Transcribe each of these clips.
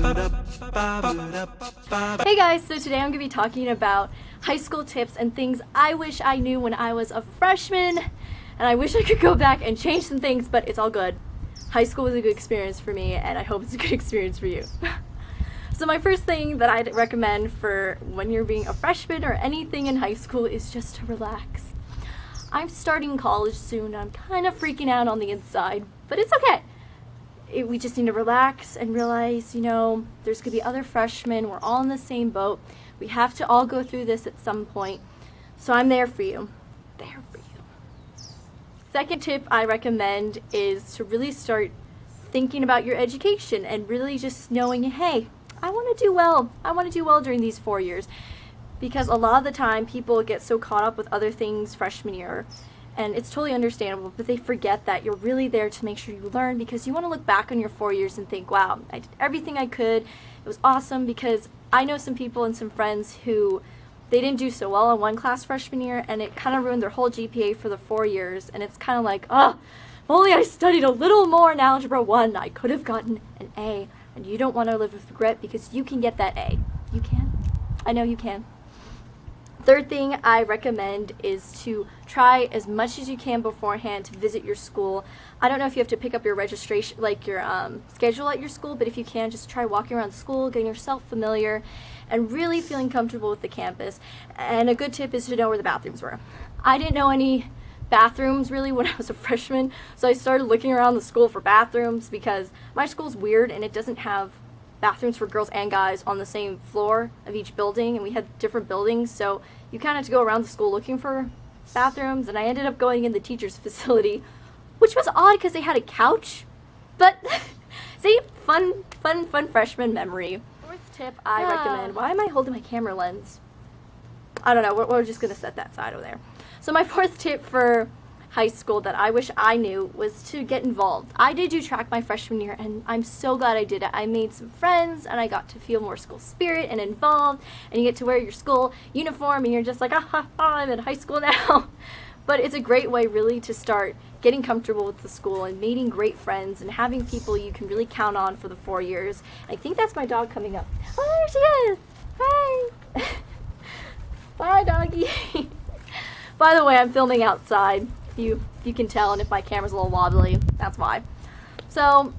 Hey guys, so today I'm going to be talking about high school tips and things I wish I knew when I was a freshman, and I wish I could go back and change some things, but it's all good. High school was a good experience for me, and I hope it's a good experience for you. So my first thing that I'd recommend for when you're being a freshman or anything in high school is just to relax. I'm starting college soon, I'm kind of freaking out on the inside, but it's okay. We just need to relax and realize, there's going to be other freshmen. We're all in the same boat. We have to all go through this at some point. So I'm there for you. There for you. Second tip I recommend is to really start thinking about your education and really just knowing, hey, I want to do well. I want to do well during these 4 years. Because a lot of the time people get so caught up with other things freshman year. And it's totally understandable, but they forget that you're really there to make sure you learn, because you want to look back on your 4 years and think, wow, I did everything I could. It was awesome, because I know some people and some friends who they didn't do so well in one class freshman year, and it kind of ruined their whole GPA for the 4 years. And it's kind of like, if only I studied a little more in Algebra 1, I could have gotten an A. And you don't want to live with regret, because you can get that A. You can. I know you can. Third thing I recommend is to try as much as you can beforehand to visit your school. I don't know if you have to pick up your registration, like your schedule at your school, but if you can, just try walking around the school, getting yourself familiar, and really feeling comfortable with the campus. And a good tip is to know where the bathrooms were. I didn't know any bathrooms really when I was a freshman, so I started looking around the school for bathrooms, because my school's weird and it doesn't have bathrooms for girls and guys on the same floor of each building, and we had different buildings, so you kind of had to go around the school looking for bathrooms. And I ended up going in the teacher's facility, which was odd because they had a couch, but see, fun freshman memory. Fourth tip I recommend. Why am I holding my camera lens? I don't know, we're just gonna set that side over there. So my fourth tip for high school that I wish I knew was to get involved. I did do track my freshman year, and I'm so glad I did it. I made some friends, and I got to feel more school spirit and involved, and you get to wear your school uniform, and you're just like, I'm in high school now. But it's a great way really to start getting comfortable with the school and meeting great friends and having people you can really count on for the 4 years. I think that's my dog coming up. Oh, there she is. Hi. Bye, doggy. By the way, I'm filming outside. You can tell, and if my camera's a little wobbly, that's why. So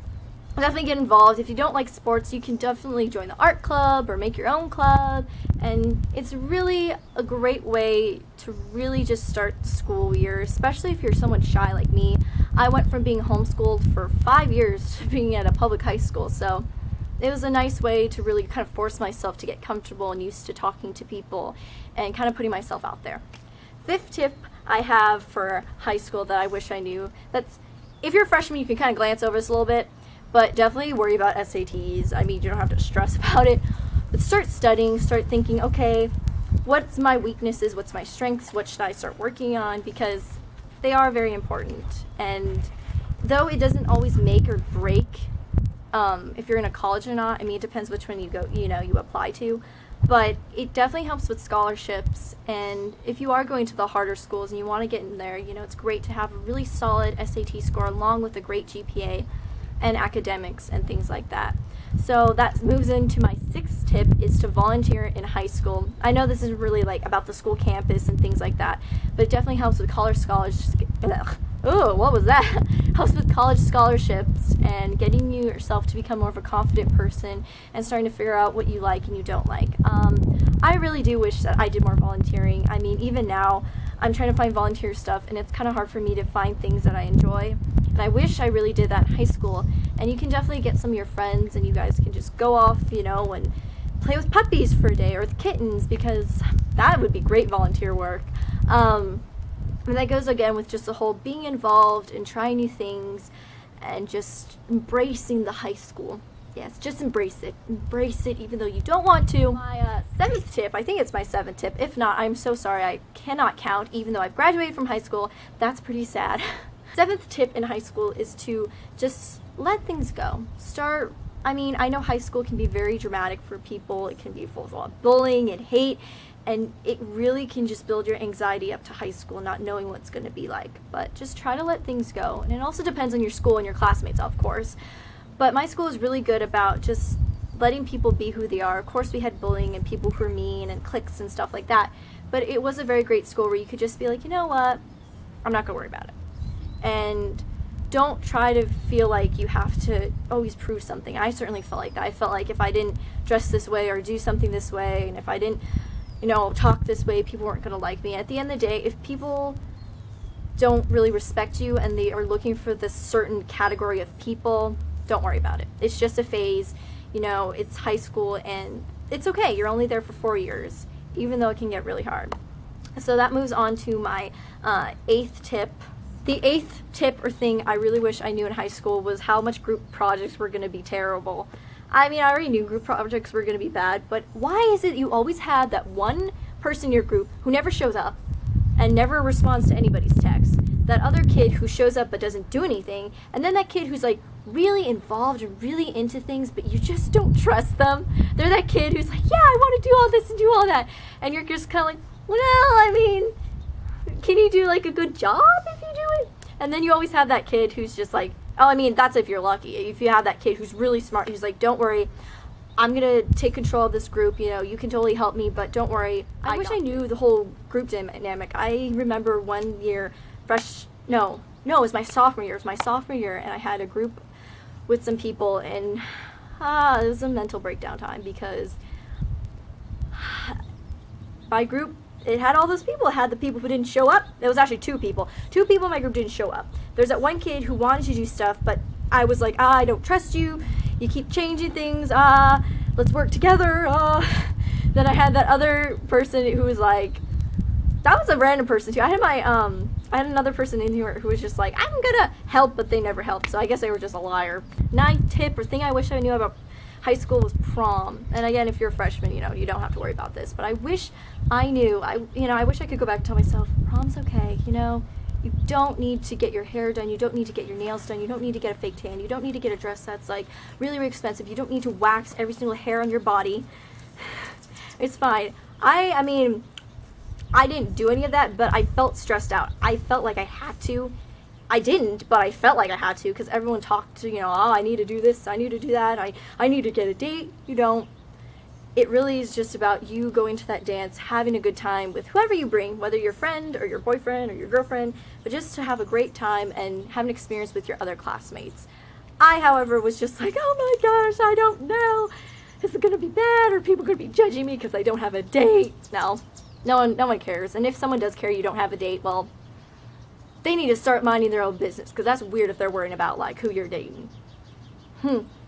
definitely get involved. If you don't like sports, you can definitely join the art club or make your own club, and it's really a great way to really just start the school year, especially if you're someone shy like me. I went from being homeschooled for 5 years to being at a public high school, so it was a nice way to really kind of force myself to get comfortable and used to talking to people and kind of putting myself out there. Fifth tip I have for high school that I wish I knew, that's if you're a freshman, you can kind of glance over this a little bit, but definitely worry about SATs. I mean, you don't have to stress about it, but start studying, start thinking, okay, what's my weaknesses, what's my strengths, what should I start working on, because they are very important. And though it doesn't always make or break if you're in a college or not, I mean, it depends which one you apply to. But it definitely helps with scholarships, and if you are going to the harder schools and you want to get in there, it's great to have a really solid SAT score along with a great GPA and academics and things like that. So that moves into my sixth tip, is to volunteer in high school. I know this is really about the school campus and things like that, but it definitely helps with college scholarships. Oh, what was that? Helps with college scholarships and getting yourself to become more of a confident person and starting to figure out what you like and you don't like. I really do wish that I did more volunteering. I mean, even now, I'm trying to find volunteer stuff, and it's kind of hard for me to find things that I enjoy. And I wish I really did that in high school. And you can definitely get some of your friends, and you guys can just go off, and play with puppies for a day or with kittens, because that would be great volunteer work. And that goes again with just the whole being involved and trying new things and just embracing the high school. Yes, just embrace it. Embrace it even though you don't want to. My seventh tip, I think it's my seventh tip. If not, I'm so sorry. I cannot count even though I've graduated from high school. That's pretty sad. Seventh tip in high school is to just let things go. I know high school can be very dramatic for people. It can be full of bullying and hate. And it really can just build your anxiety up to high school, not knowing what's going to be like. But just try to let things go. And it also depends on your school and your classmates, of course. But my school is really good about just letting people be who they are. Of course, we had bullying and people who were mean and cliques and stuff like that, but it was a very great school where you could just be like, you know what, I'm not gonna worry about it. And don't try to feel like you have to always prove something. I certainly felt like that. I felt like if I didn't dress this way or do something this way, and if I didn't, talk this way, people weren't gonna like me. At the end of the day, if people don't really respect you and they are looking for this certain category of people, don't worry about it. It's just a phase. It's high school and it's okay. You're only there for 4 years, even though it can get really hard. So that moves on to my 8th tip. The 8th tip or thing I really wish I knew in high school was how much group projects were going to be terrible. I mean, I already knew group projects were going to be bad, but why is it you always had that one person in your group who never shows up and never responds to anybody's text? That other kid who shows up but doesn't do anything, and then that kid who's like really involved and really into things, but you just don't trust them. They're that kid who's like, yeah, I want to do all this and do all that, and you're just kind of like, well, I mean, can you do like a good job if you do it? And then you always have that kid who's just like, oh, I mean, that's if you're lucky. If you have that kid who's really smart, who's like, don't worry, I'm gonna take control of this group, you can totally help me, but don't worry. I wish I knew the whole group dynamic. I remember one year, it was my sophomore year, and I had a group with some people, and it was a mental breakdown time, because my group, it had all those people. It had the people who didn't show up. It was actually 2 people. 2 people in my group didn't show up. There's that one kid who wanted to do stuff, but I was like, I don't trust you. You keep changing things. Let's work together. Then I had that other person who was like, that was a random person too. I had another person in here who was just like, I'm gonna help, but they never helped. So I guess they were just a liar. 9th tip or thing I wish I knew about high school was prom. And again, if you're a freshman, you don't have to worry about this. But I wish I knew. I wish I could go back and tell myself, prom's okay. You don't need to get your hair done. You don't need to get your nails done. You don't need to get a fake tan. You don't need to get a dress that's like really, really expensive. You don't need to wax every single hair on your body. It's fine. I mean, I didn't do any of that, but I felt stressed out. I felt like I had to. I didn't, but I felt like I had to, because everyone talked to, I need to do this, I need to do that, I need to get a date. You don't. It really is just about you going to that dance, having a good time with whoever you bring, whether your friend or your boyfriend or your girlfriend, but just to have a great time and have an experience with your other classmates. I, however, was just like, oh my gosh, I don't know. Is it going to be bad? Or people going to be judging me because I don't have a date? No one cares. And if someone does care you don't have a date, well, they need to start minding their own business, because that's weird if they're worrying about like who you're dating.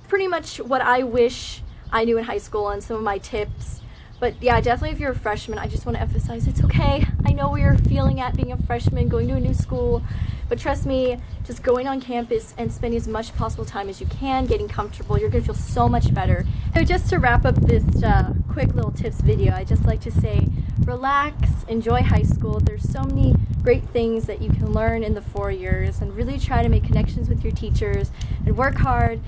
Pretty much what I wish I knew in high school and some of my tips. But yeah, definitely if you're a freshman, I just want to emphasize it's okay. I know what you're feeling at being a freshman, going to a new school, but trust me, just going on campus and spending as much possible time as you can, getting comfortable, you're going to feel so much better. So just to wrap up this quick little tips video, I'd just like to say, relax, enjoy high school. There's so many great things that you can learn in the 4 years, and really try to make connections with your teachers and work hard.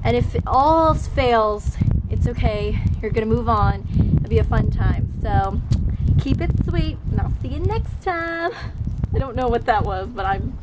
And if it all else fails, it's okay. You're going to move on. It'll be a fun time. So keep it sweet, and I'll see you next time. I don't know what that was, but I'm